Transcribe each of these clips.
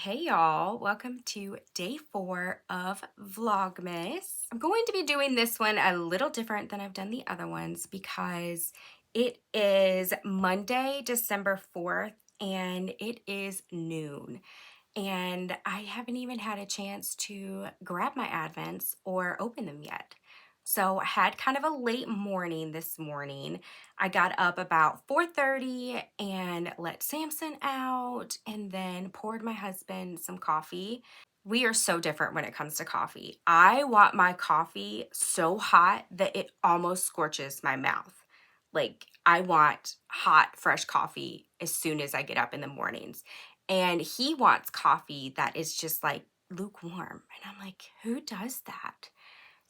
Hey y'all, welcome to day 4 of Vlogmas. I'm going to be doing this one a little different than I've done the other ones because it is Monday, December 4th, and it is noon. And I haven't even had a chance to grab my advents or open them yet. So I had kind of a late morning this morning. I got up about 4:30 and let Samson out and then poured my husband some coffee. We are so different when it comes to coffee. I want my coffee so hot that it almost scorches my mouth. Like, I want hot, fresh coffee as soon as I get up in the mornings. And he wants coffee that is just like lukewarm. And I'm like, who does that?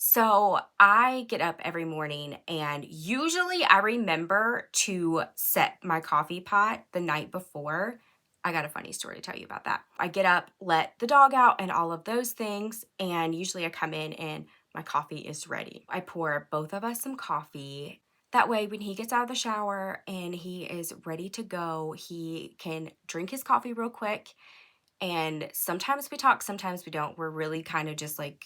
So I get up every morning and usually I remember to set my coffee pot the night before. I got a funny story to tell you about that. I get up, let the dog out and all of those things, and usually I come in and my coffee is ready. I pour both of us some coffee. That way when he gets out of the shower and he is ready to go, he can drink his coffee real quick. And sometimes we talk, sometimes we don't. We're really kind of just like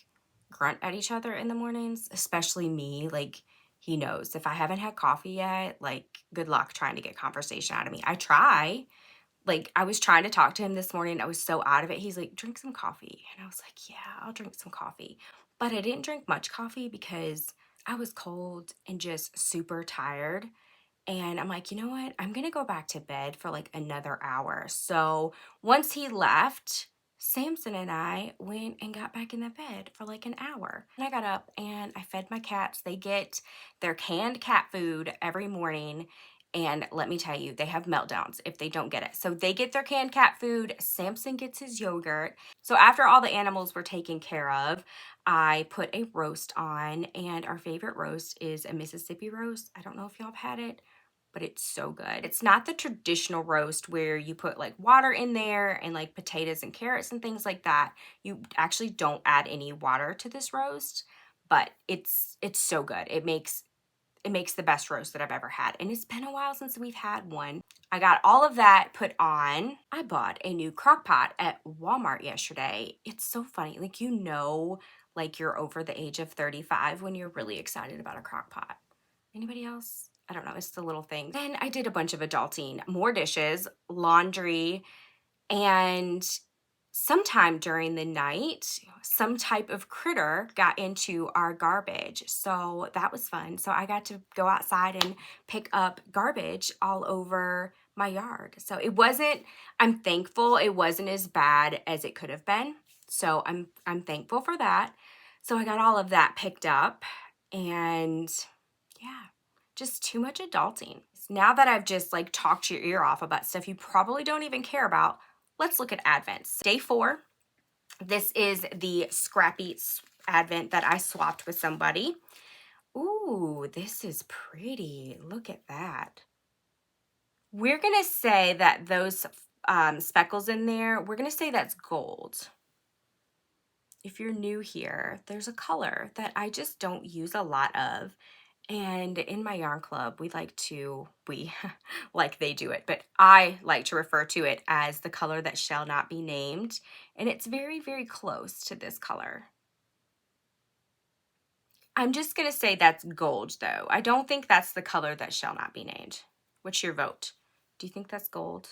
grunt at each other in the mornings, especially me. Like, he knows if I haven't had coffee yet, like, good luck trying to get conversation out of me. I try. Like, I was trying to talk to him this morning. I was so out of it. He's like, drink some coffee. And I was like, yeah, I'll drink some coffee. But I didn't drink much coffee because I was cold and just super tired. And I'm like, you know what? I'm going to go back to bed for like another hour. So once he left, Samson and I went and got back in the bed for like an hour. And I got up and I fed my cats. They get their canned cat food every morning. And let me tell you, they have meltdowns if they don't get it. So they get their canned cat food. Samson gets his yogurt. So after all the animals were taken care of, I put a roast on, and our favorite roast is a Mississippi roast. I don't know if y'all have had it, but it's so good. It's not the traditional roast where you put like water in there and like potatoes and carrots and things like that. You actually don't add any water to this roast, but it's so good. It makes the best roast that I've ever had. And it's been a while since we've had one. I got all of that put on. I bought a new crock pot at Walmart yesterday. It's so funny. Like, like you're over the age of 35 when you're really excited about a crock pot. Anybody else? I don't know. It's the little thing. Then I did a bunch of adulting, more dishes, laundry, and sometime during the night, some type of critter got into our garbage. So that was fun. So I got to go outside and pick up garbage all over my yard. So I'm thankful it wasn't as bad as it could have been. So I'm thankful for that. So I got all of that picked up, and yeah, just too much adulting. Now that I've just like talked your ear off about stuff you probably don't even care about, let's look at Advents. Day 4, this is the Scrappy Advent that I swapped with somebody. Ooh, this is pretty. Look at that. We're going to say that those speckles in there, we're going to say that's gold. If you're new here, there's a color that I just don't use a lot of. And in my yarn club, like they do it, but I like to refer to it as the color that shall not be named. And it's very, very close to this color. I'm just going to say that's gold, though. I don't think that's the color that shall not be named. What's your vote? Do you think that's gold?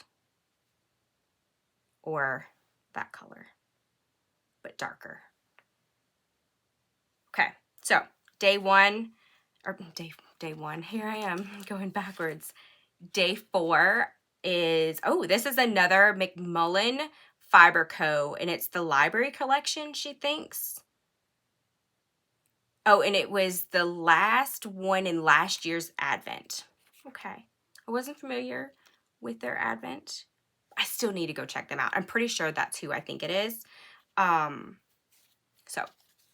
Or that color, but darker? Okay, so day 1, here I am going backwards. Day 4 is, this is another McMullen Fiber Co. And it's the library collection, she thinks. Oh, and it was the last one in last year's Advent. Okay. I wasn't familiar with their Advent. I still need to go check them out. I'm pretty sure that's who I think it is. So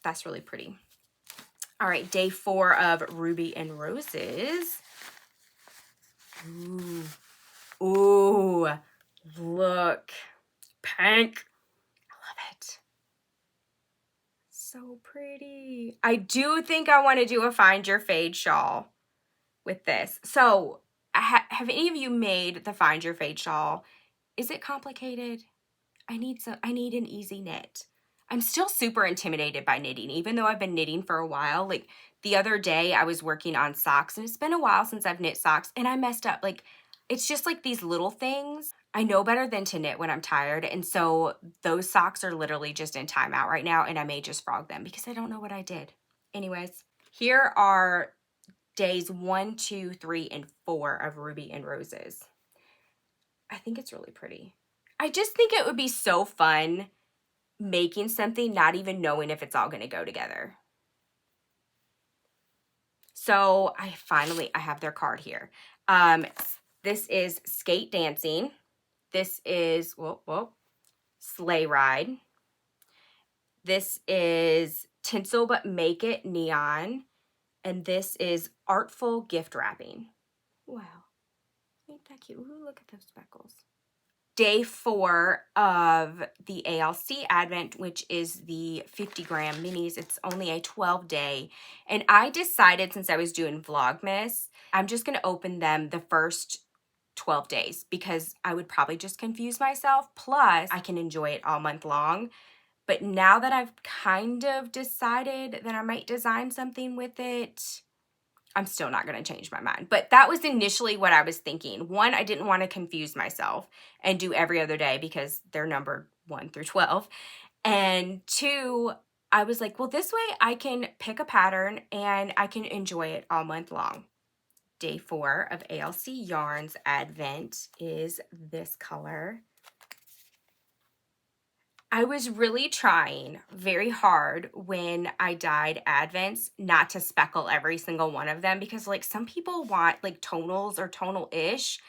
that's really pretty. All right, day 4 of Ruby and Roses. Ooh, look. Pink. I love it. So pretty. I do think I want to do a Find Your Fade shawl with this. So, have any of you made the Find Your Fade shawl? Is it complicated? I need an easy knit. I'm still super intimidated by knitting, even though I've been knitting for a while. Like the other day I was working on socks, and it's been a while since I've knit socks, and I messed up. Like it's just like these little things. I know better than to knit when I'm tired, and so those socks are literally just in timeout right now, and I may just frog them because I don't know what I did. Anyways, here are days 1, 2, 3, and 4 of Ruby and Roses. I think it's really pretty. I just think it would be so fun making something not even knowing if it's all going to go together. So I have their card here. This is Skate Dancing. This is, Sleigh Ride. This is Tinsel But Make It Neon. And this is Artful Gift Wrapping. Wow. Ain't that cute? Ooh, look at those speckles. Day 4 of the ALC Advent, which is the 50 gram minis. It's only a 12-day. And I decided, since I was doing Vlogmas, I'm just going to open them the first 12 days because I would probably just confuse myself. Plus, I can enjoy it all month long. But now that I've kind of decided that I might design something with it, I'm still not going to change my mind. But that was initially what I was thinking. 1, I didn't want to confuse myself and do every other day because they're numbered 1 through 12. And 2, I was like, well, this way I can pick a pattern and I can enjoy it all month long. Day 4 of ALC Yarns Advent is this color. I was really trying very hard when I dyed Advents not to speckle every single one of them because like some people want like tonals or tonal-ish,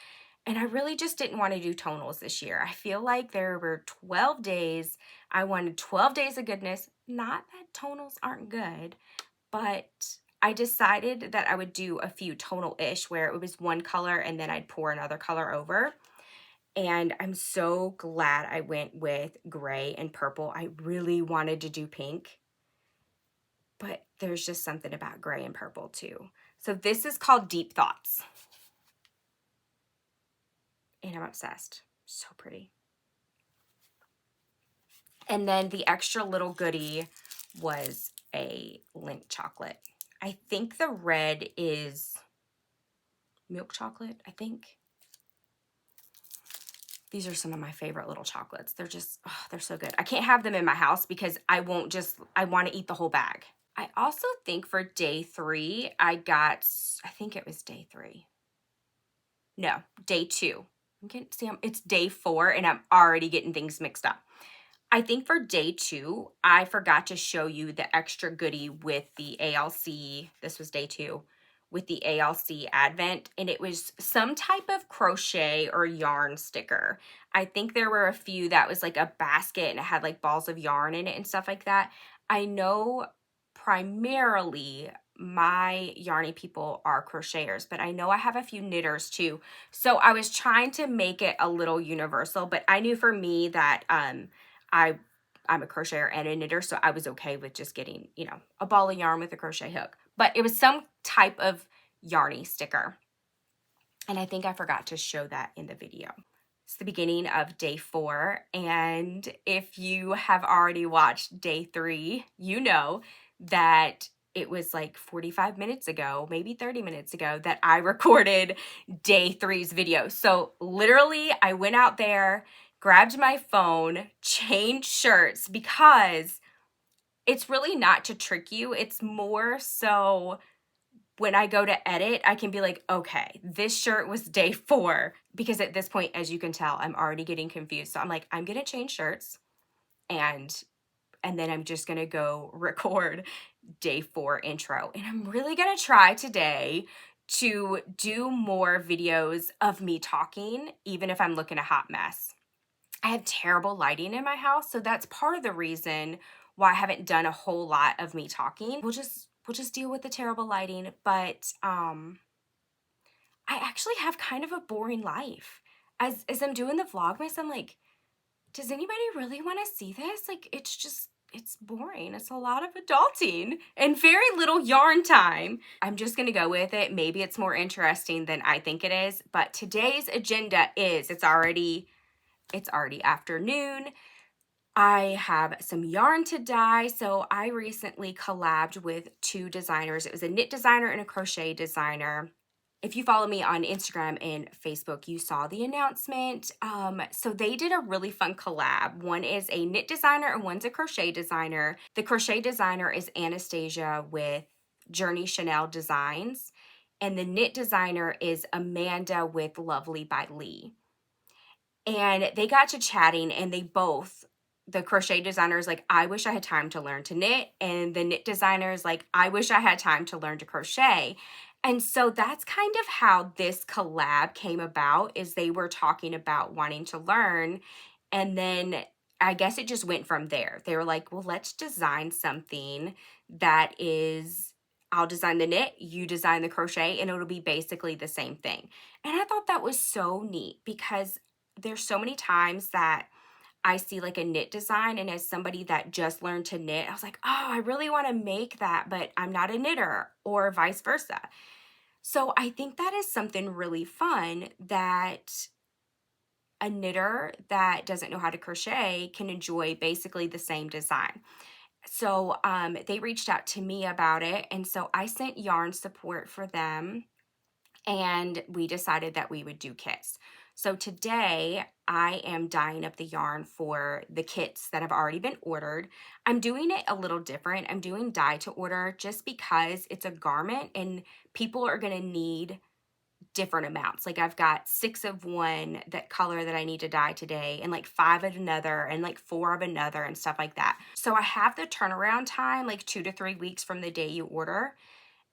and I really just didn't want to do tonals this year. I feel like there were 12 days. I wanted 12 days of goodness. Not that tonals aren't good, but I decided that I would do a few tonal-ish where it was one color and then I'd pour another color over. And I'm so glad I went with gray and purple. I really wanted to do pink, but there's just something about gray and purple too. So this is called Deep Thoughts. And I'm obsessed. So pretty. And then the extra little goodie was a Lindt chocolate. I think the red is milk chocolate, I think. These are some of my favorite little chocolates. They're just, oh, they're so good. I can't have them in my house because I want to eat the whole bag. I also think for day 3, I think it was day 3. No, day 2. It's day 4 and I'm already getting things mixed up. I think for day 2, I forgot to show you the extra goodie with the ALC. This was day 2. With the ALC Advent, and it was some type of crochet or yarn sticker. I think there were a few that was like a basket and it had like balls of yarn in it and stuff like that. I know primarily my yarny people are crocheters, but I know I have a few knitters too. So I was trying to make it a little universal, but I knew for me that I'm a crocheter and a knitter, so I was okay with just getting, a ball of yarn with a crochet hook. But it was some type of yarny sticker. And I think I forgot to show that in the video. It's the beginning of day 4. And if you have already watched day 3, you know that it was like 45 minutes ago, maybe 30 minutes ago, that I recorded day 3's video. So literally I went out there, grabbed my phone, changed shirts, because it's really not to trick you. It's more so when I go to edit, I can be like, okay, this shirt was day 4. Because at this point, as you can tell, I'm already getting confused. So I'm like, I'm going to change shirts and then I'm just going to go record day 4 intro. And I'm really going to try today to do more videos of me talking, even if I'm looking a hot mess. I have terrible lighting in my house, so that's part of the reason why I haven't done a whole lot of me talking. We'll just deal with the terrible lighting, but I actually have kind of a boring life. As I'm doing the Vlogmas, I'm like, does anybody really want to see this? Like, it's boring. It's a lot of adulting and very little yarn time. I'm just going to go with it. Maybe it's more interesting than I think it is, but today's agenda is, it's already afternoon. I have some yarn to dye, so I recently collabed with two designers. It was a knit designer and a crochet designer. If you follow me on Instagram and Facebook, you saw the announcement. So they did a really fun collab. One is a knit designer and one's a crochet designer. The crochet designer is Anastasia with Journey Chanel Designs, and the knit designer is Amanda with Lovely by Lee. And they got to chatting, and the crochet designer is like, I wish I had time to learn to knit. And the knit designer is like, I wish I had time to learn to crochet. And so that's kind of how this collab came about, is they were talking about wanting to learn. And then I guess it just went from there. They were like, well, let's design something that is, I'll design the knit, you design the crochet, and it'll be basically the same thing. And I thought that was so neat, because there's so many times that I see like a knit design, and as somebody that just learned to knit, I was like, oh, I really want to make that, but I'm not a knitter, or vice versa. So I think that is something really fun, that a knitter that doesn't know how to crochet can enjoy basically the same design. So they reached out to me about it, and so I sent yarn support for them, and we decided that we would do kits. So today I am dyeing up the yarn for the kits that have already been ordered. I'm doing it a little different. I'm doing dye to order just because it's a garment and people are going to need different amounts. Like I've got 6 of one that color that I need to dye today, and like 5 of another, and like 4 of another, and stuff like that. So I have the turnaround time, like 2 to 3 weeks from the day you order.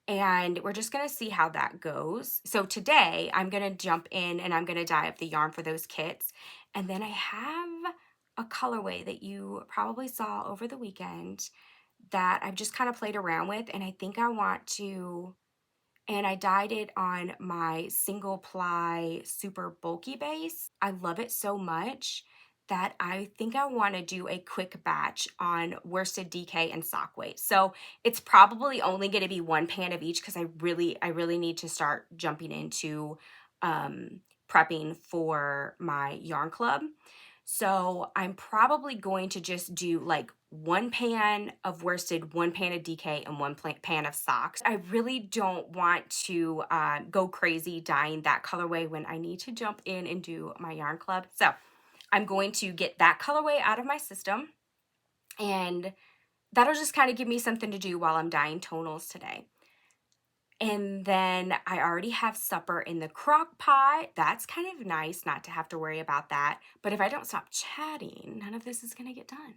And we're just going to see how that goes. So today I'm going to jump in and I'm going to dye up the yarn for those kits. And then I have a colorway that you probably saw over the weekend that I've just kind of played around with. And I think I want to, and I dyed it on my single ply super bulky base. I love it so much that I think I want to do a quick batch on worsted DK and sock weight. So it's probably only going to be 1 pan of each, because I really need to start jumping into prepping for my yarn club. So I'm probably going to just do like 1 pan of worsted, 1 pan of DK, and 1 pan of socks. I really don't want to go crazy dyeing that colorway when I need to jump in and do my yarn club. So I'm going to get that colorway out of my system, and that'll just kind of give me something to do while I'm dyeing tonals today. And then I already have supper in the crock pot. That's kind of nice not to have to worry about that. But if I don't stop chatting, none of this is going to get done.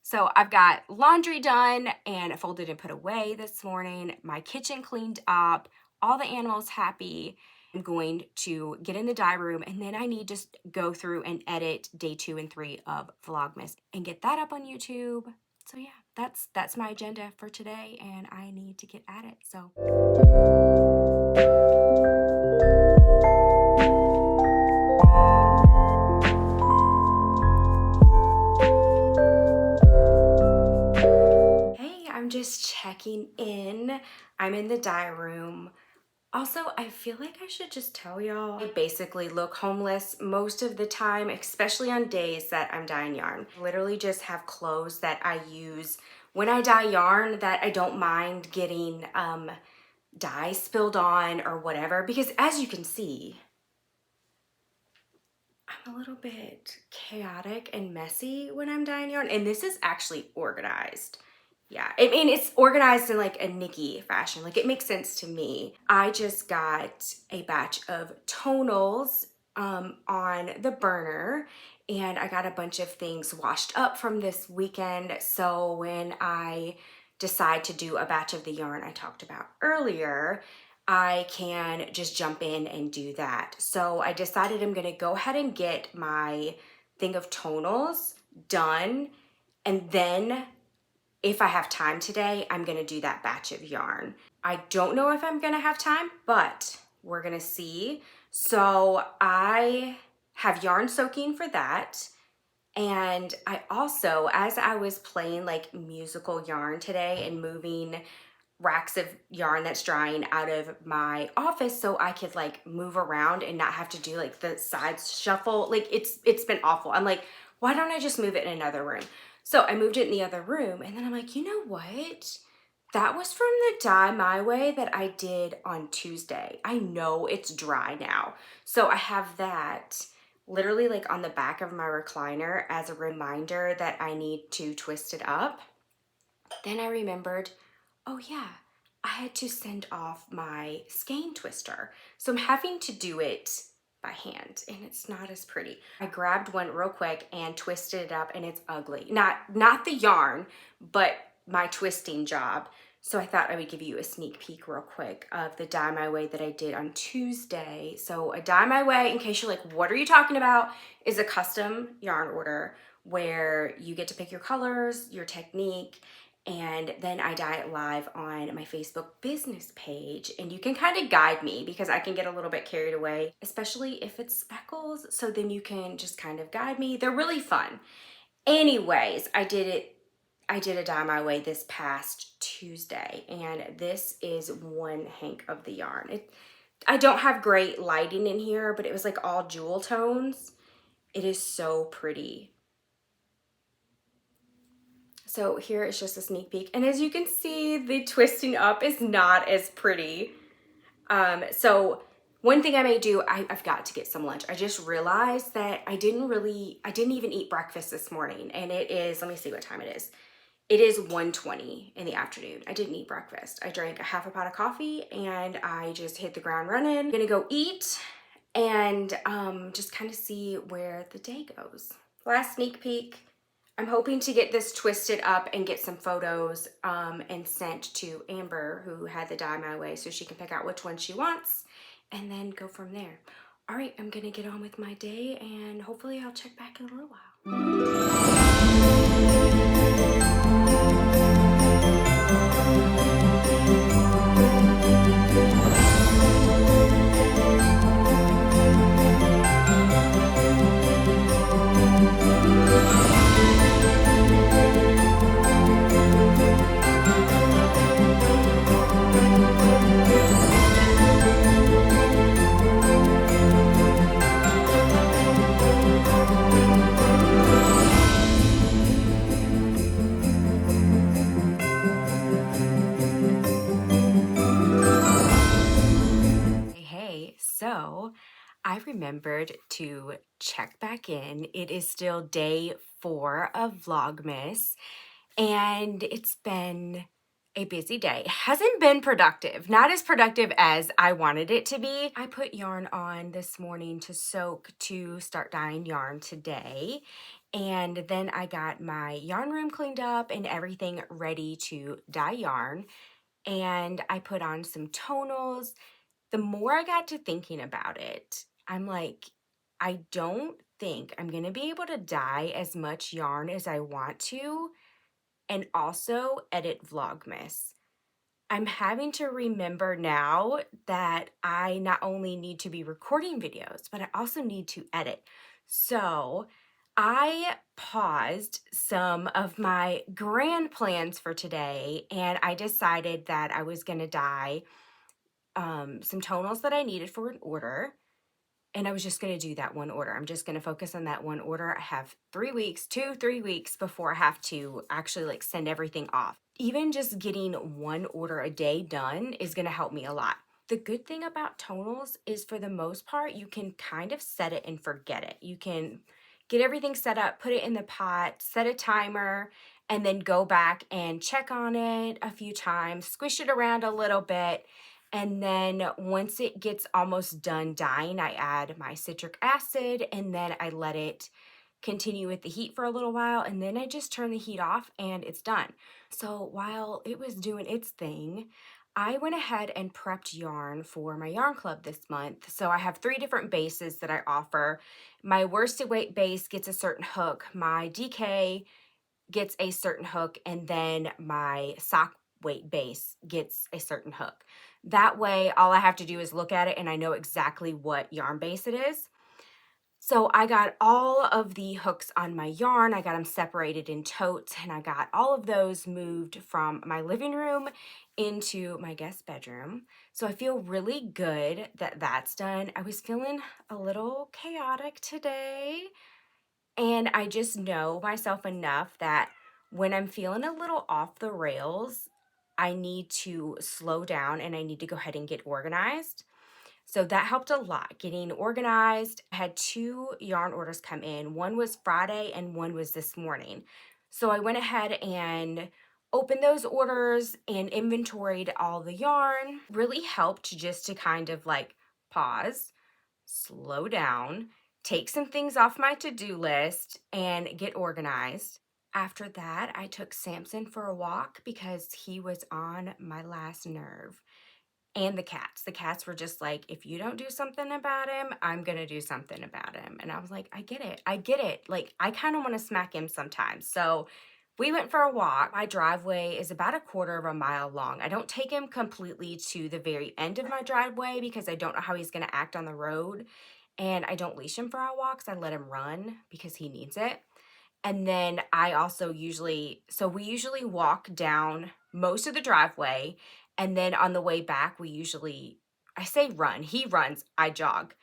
So I've got laundry done and folded and put away this morning. My kitchen cleaned up, all the animals happy. I'm going to get in the dye room, and then I need to go through and edit day 2 and 3 of Vlogmas and get that up on YouTube. So yeah, that's my agenda for today, and I need to get at it. So hey, I'm just checking in. I'm in the dye room. Also, I feel like I should just tell y'all, I basically look homeless most of the time, especially on days that I'm dyeing yarn. I literally just have clothes that I use when I dye yarn that I don't mind getting dye spilled on or whatever, because as you can see, I'm a little bit chaotic and messy when I'm dyeing yarn, and this is actually organized. Yeah, I mean, it's organized in like a Nikki fashion. Like, it makes sense to me. I just got a batch of tonals on the burner, and I got a bunch of things washed up from this weekend. So when I decide to do a batch of the yarn I talked about earlier, I can just jump in and do that. So I decided I'm gonna go ahead and get my thing of tonals done, and then if I have time today, I'm gonna do that batch of yarn. I don't know if I'm gonna have time, but we're gonna see. So I have yarn soaking for that. And I also, as I was playing like musical yarn today and moving racks of yarn that's drying out of my office so I could like move around and not have to do like the sides shuffle, like it's been awful. I'm like why don't I just move it in another room? So I moved it in the other room, and then I'm like, you know what? That was from the Dye My Way that I did on Tuesday. I know it's dry now. So I have that literally like on the back of my recliner as a reminder that I need to twist it up. Then I remembered, oh yeah, I had to send off my skein twister. So I'm having to do it by hand, and it's not as pretty. I grabbed one real quick and twisted it up, and it's ugly. Not the yarn, but my twisting job. So I thought I would give you a sneak peek real quick of the Dye My Way that I did on Tuesday. So a Dye My Way, in case you're like, what are you talking about, is a custom yarn order where you get to pick your colors, your technique, and then I dye it live on my Facebook business page. And you can kind of guide me because I can get a little bit carried away, especially if it's speckles. So then you can just kind of guide me. They're really fun. Anyways, I did a Dye My Way this past Tuesday, and this is one hank of the yarn. I don't have great lighting in here, but it was like all jewel tones. It is so pretty. So here is just a sneak peek. And as you can see, the twisting up is not as pretty. So one thing I may do, I've got to get some lunch. I just realized that I didn't even eat breakfast this morning. And it is, let me see what time it is. It is 1:20 in the afternoon. I didn't eat breakfast. I drank a half a pot of coffee and I just hit the ground running. I'm gonna go eat and just kind of see where the day goes. Last sneak peek. I'm hoping to get this twisted up and get some photos and sent to Amber, who had the Dye My Way, so she can pick out which one she wants and then go from there. All right, I'm gonna get on with my day and hopefully I'll check back in a little while. Hey, so I remembered to check back in. It is still day 4 of Vlogmas, and it's been a busy day. It hasn't been productive, not as productive as I wanted it to be. I put yarn on this morning to soak to start dyeing yarn today. And then I got my yarn room cleaned up and everything ready to dye yarn. And I put on some tonals. The more I got to thinking about it, I'm like, I don't think I'm going to be able to dye as much yarn as I want to and also edit Vlogmas. I'm having to remember now that I not only need to be recording videos, but I also need to edit. So I paused some of my grand plans for today, and I decided that I was going to dye some tonals that I needed for an order. And I was just going to do that one order. I'm just going to focus on that one order. I have 3 weeks, 3 weeks before I have to actually like send everything off. Even just getting one order a day done is going to help me a lot. The good thing about tonals is for the most part, you can kind of set it and forget it. You can get everything set up, put it in the pot, set a timer, and then go back and check on it a few times, squish it around a little bit. And then once it gets almost done dyeing, I add my citric acid and then I let it continue with the heat for a little while. And then I just turn the heat off and it's done. So while it was doing its thing, I went ahead and prepped yarn for my yarn club this month. So I have 3 different bases that I offer. My worsted weight base gets a certain hook. My DK gets a certain hook, and then my sock weight base gets a certain hook. That way, all I have to do is look at it and I know exactly what yarn base it is. So I got all of the hooks on my yarn. I got them separated in totes, and I got all of those moved from my living room into my guest bedroom. So I feel really good that that's done. I was feeling a little chaotic today. And I just know myself enough that when I'm feeling a little off the rails, I need to slow down and I need to go ahead and get organized. So that helped a lot, getting organized. I had 2 yarn orders come in. One was Friday and one was this morning. So I went ahead and opened those orders and inventoried all the yarn. Really helped just to kind of like pause, slow down, take some things off my to-do list, and get organized. After that, I took Samson for a walk because he was on my last nerve. And the cats. The cats were just like, if you don't do something about him, I'm going to do something about him. And I was like, I get it. I get it. Like, I kind of want to smack him sometimes. So we went for a walk. My driveway is about 1/4 of a mile long. I don't take him completely to the very end of my driveway because I don't know how he's going to act on the road. And I don't leash him for our walks. I let him run because he needs it. And then I also we usually walk down most of the driveway. And then on the way back, I say run, he runs, I jog.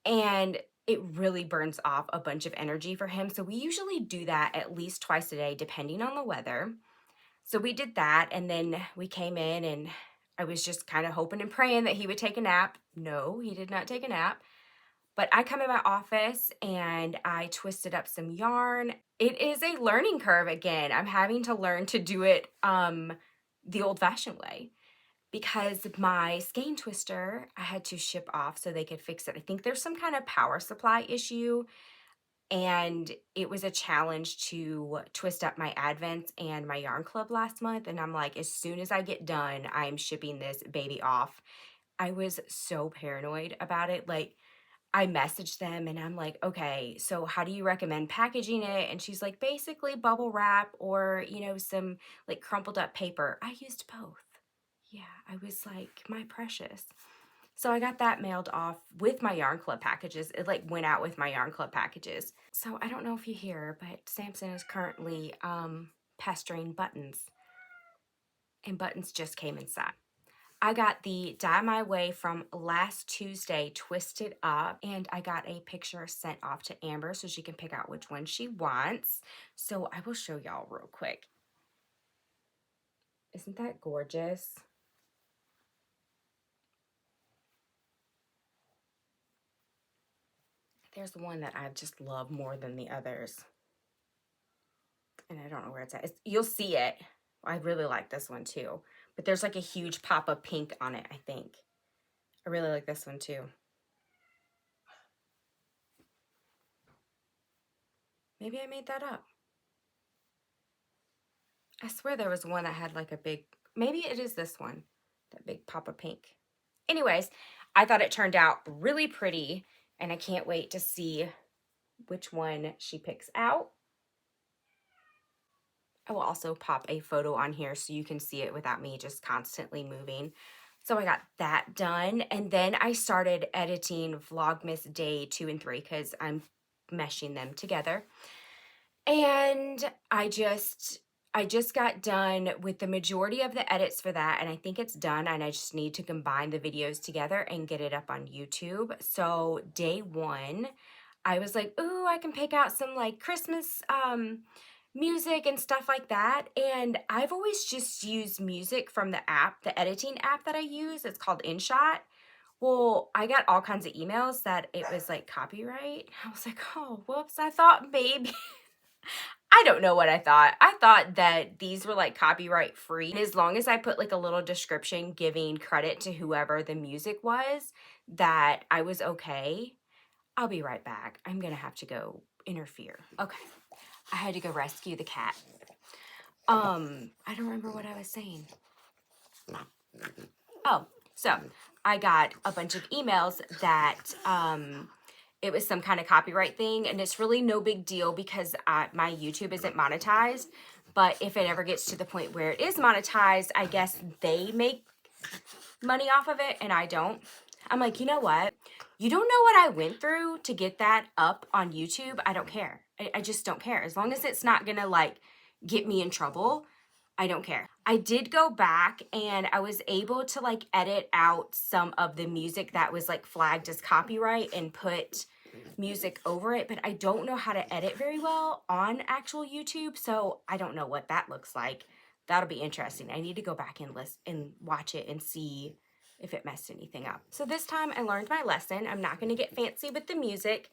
And it really burns off a bunch of energy for him. So we usually do that at least twice a day, depending on the weather. So we did that. And then we came in and I was just kind of hoping and praying that he would take a nap. No, he did not take a nap. But I come in my office and I twisted up some yarn. It is a learning curve again. I'm having to learn to do it the old-fashioned way because my skein twister I had to ship off so they could fix it. I think there's some kind of power supply issue, and it was a challenge to twist up my Advents and my yarn club last month. And I'm like, as soon as I get done, I'm shipping this baby off. I was so paranoid about it. Like, I messaged them and I'm like, okay, so how do you recommend packaging it? And she's like, basically bubble wrap or, some like crumpled up paper. I used both. Yeah, I was like, my precious. So I got that mailed off with my yarn club packages. It like went out with my yarn club packages. So I don't know if you hear, but Samson is currently pestering Buttons, and Buttons just came inside. I got the Dye My Way from last Tuesday twisted up, and I got a picture sent off to Amber so she can pick out which one she wants. So I will show y'all real quick. Isn't that gorgeous? There's one that I just love more than the others. And I don't know where it's at. You'll see it. I really like this one too. But there's like a huge pop of pink on it, I think. I really like this one too. Maybe I made that up. I swear there was one that had like a big, maybe it is this one, that big pop of pink. Anyways, I thought it turned out really pretty, and I can't wait to see which one she picks out. I will also pop a photo on here so you can see it without me just constantly moving. So I got that done, and then I started editing Vlogmas day 2 and 3 because I'm meshing them together. And I just got done with the majority of the edits for that, and I think it's done, and I just need to combine the videos together and get it up on YouTube. So day 1, I was like, ooh, I can pick out some like Christmas music and stuff like that. And I've always just used music from the app, the editing app that I use. It's called InShot. Well, I got all kinds of emails that it was like copyright. I was like, oh, whoops. I thought maybe, I don't know what I thought. I thought that these were like copyright free. And as long as I put like a little description giving credit to whoever the music was, that I was okay. I'll be right back. I'm going to have to go interfere. Okay. I had to go rescue the cat. I don't remember what I was saying. Oh, so I got a bunch of emails that it was some kind of copyright thing, and it's really no big deal because my YouTube isn't monetized. But if it ever gets to the point where it is monetized, I guess they make money off of it and I don't. I'm like, you know what? You don't know what I went through to get that up on YouTube. I don't care. I just don't care. As long as it's not gonna like get me in trouble, I don't care. I did go back and I was able to like edit out some of the music that was like flagged as copyright and put music over it, but I don't know how to edit very well on actual YouTube, so I don't know what that looks like. That'll be interesting. I need to go back and listen and watch it and see if it messed anything up. So this time I learned my lesson. I'm not going to get fancy with the music.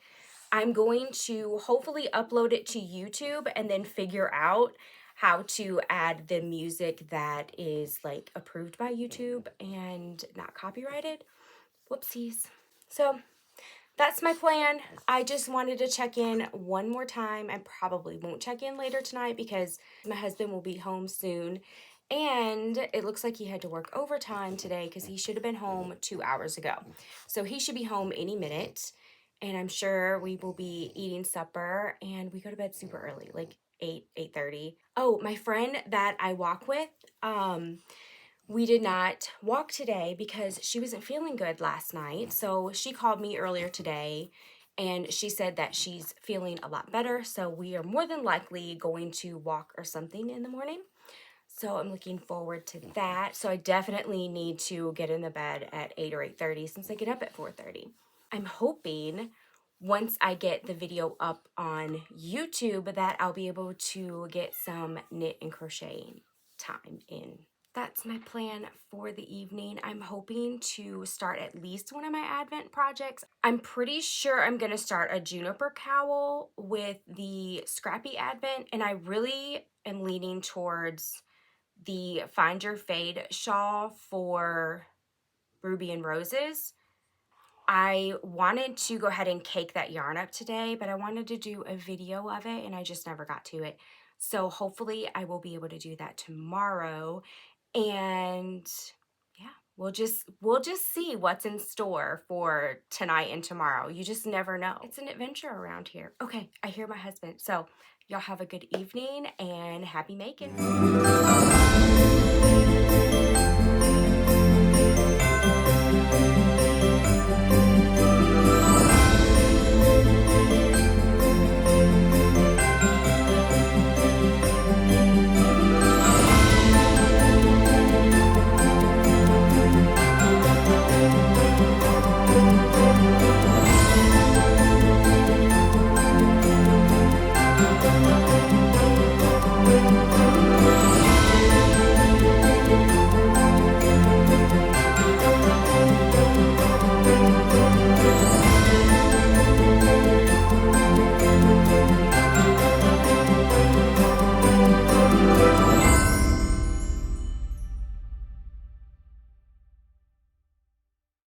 I'm going to hopefully upload it to YouTube and then figure out how to add the music that is like approved by YouTube and not copyrighted. Whoopsies. So that's my plan. I just wanted to check in one more time. I probably won't check in later tonight because my husband will be home soon. And it looks like he had to work overtime today because he should have been home 2 hours ago. So he should be home any minute. And I'm sure we will be eating supper, and we go to bed super early, like 8:30. Oh, my friend that I walk with, we did not walk today because she wasn't feeling good last night. So she called me earlier today and she said that she's feeling a lot better. So we are more than likely going to walk or something in the morning. So I'm looking forward to that. So I definitely need to get in the bed at 8 or 8:30 since I get up at 4:30. I'm hoping once I get the video up on YouTube that I'll be able to get some knit and crocheting time in. That's my plan for the evening. I'm hoping to start at least one of my Advent projects. I'm pretty sure I'm going to start a juniper cowl with the Scrappy Advent, and I really am leaning towards the Find Your Fade shawl for Ruby and Roses. I wanted to go ahead and cake that yarn up today, but I wanted to do a video of it and I just never got to it. So hopefully I will be able to do that tomorrow. And yeah, we'll just see what's in store for tonight and tomorrow. You just never know. It's an adventure around here. Okay, I hear my husband. So y'all have a good evening and happy making.